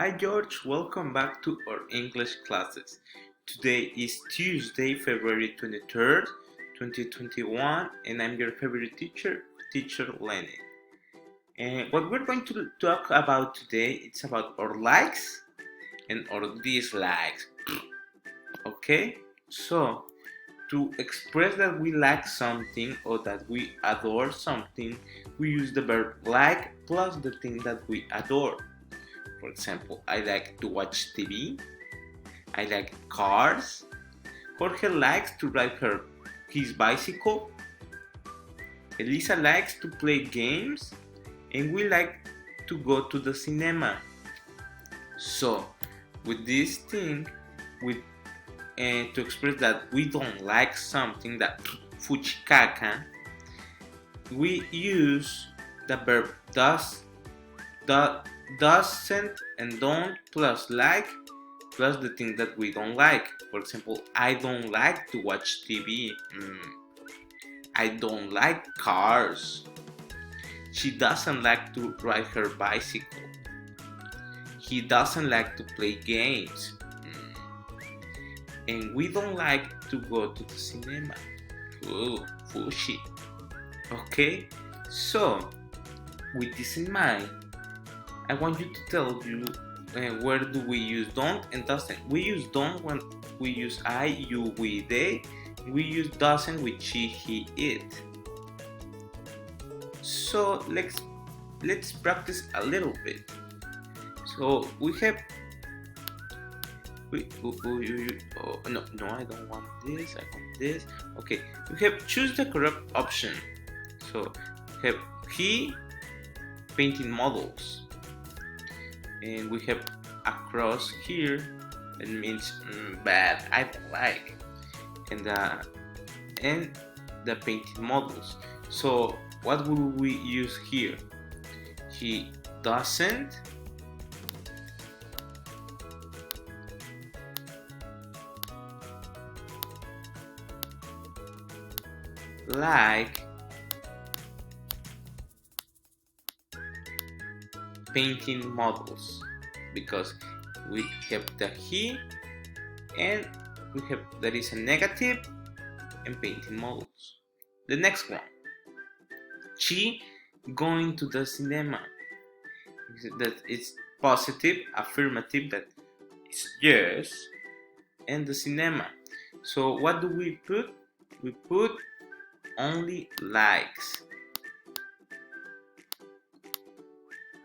Hi George, welcome back to our English classes. Today is Tuesday, February 23rd, 2021, and I'm your favorite teacher, Teacher Lenny. And what we're going to talk about today, it's about our likes and our dislikes. Okay? So, to express that we like something or that we adore something, we use the verb like plus the thing that we adore. For example, I like to watch TV. I like cars. Jorge likes to ride his bicycle. Elisa likes to play games. And we like to go to the cinema. So, with this thing, with to express that we don't like something, that fuchicaca, we use the verb doesn't and don't plus like plus the thing that we don't like. For example, I don't like to watch TV. I don't like cars. She doesn't like to ride her bicycle. He doesn't like to play games. And we don't like to go to the cinema. Ooh, fushi. Okay? So, with this in mind, I want you to tell you where do we use don't and doesn't. We use don't when we use I, you, we, they. We use doesn't with she, he, it. So let's practice a little bit. So we have no, I don't want this, I want this. Okay, we have choose the correct option. So we have he painting models, and we have across here it means bad, I don't like, and the painting models. So what will we use here? He doesn't like painting models, because we have the he and we have there is a negative and painting models. The next one, she going to the cinema, that it's positive affirmative, that it's yes, and the cinema. So what do we put? We put only likes.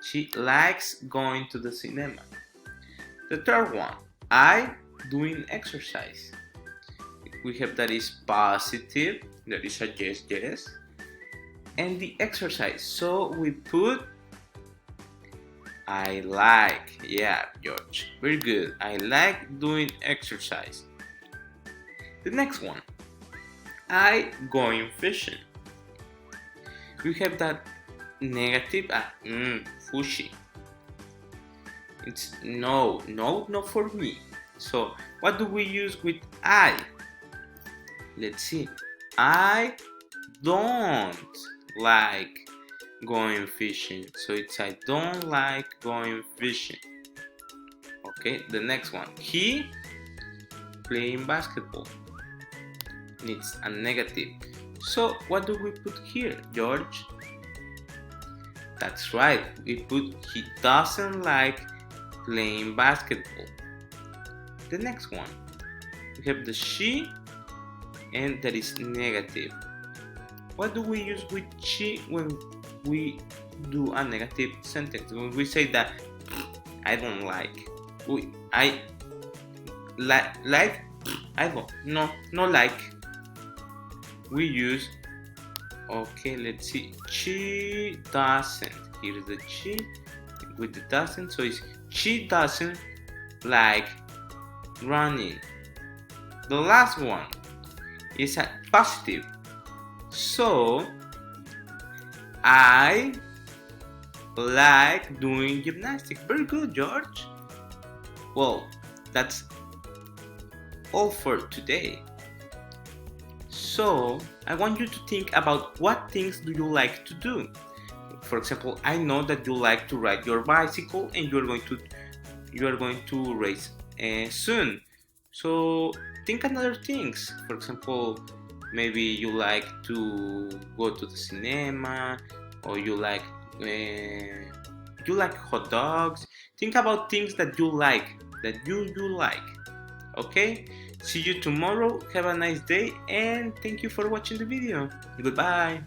She likes going to the cinema. The third one, I doing exercise. We have that is positive, that is a yes, yes, and the exercise. So we put I like. Yeah, George, very good. I like doing exercise. The next one, I going fishing. We have that negative, fushi. It's no, not for me. So what do we use with I? Let's see. I don't like going fishing. So it's I don't like going fishing. Okay, the next one. He playing basketball. It's a negative. So what do we put here, George? That's right. We put he doesn't like playing basketball. The next one. We have the she and that is negative. What do we use with she when we do a negative sentence? When we say that I don't like, I like, I don't, no like. We use, okay, let's see, she doesn't. Here is the she with the doesn't, so it's she doesn't like running. The last one is a positive. So I like doing gymnastics. Very good, George. Well, that's all for today. So I want you to think about what things do you like to do. For example, I know that you like to ride your bicycle and you're going to you are going to raise soon. So think another things. For example, maybe you like to go to the cinema, or you like hot dogs. Think about things that you like, that you like. Okay? See you tomorrow. Have a nice day, and thank you for watching the video. Goodbye.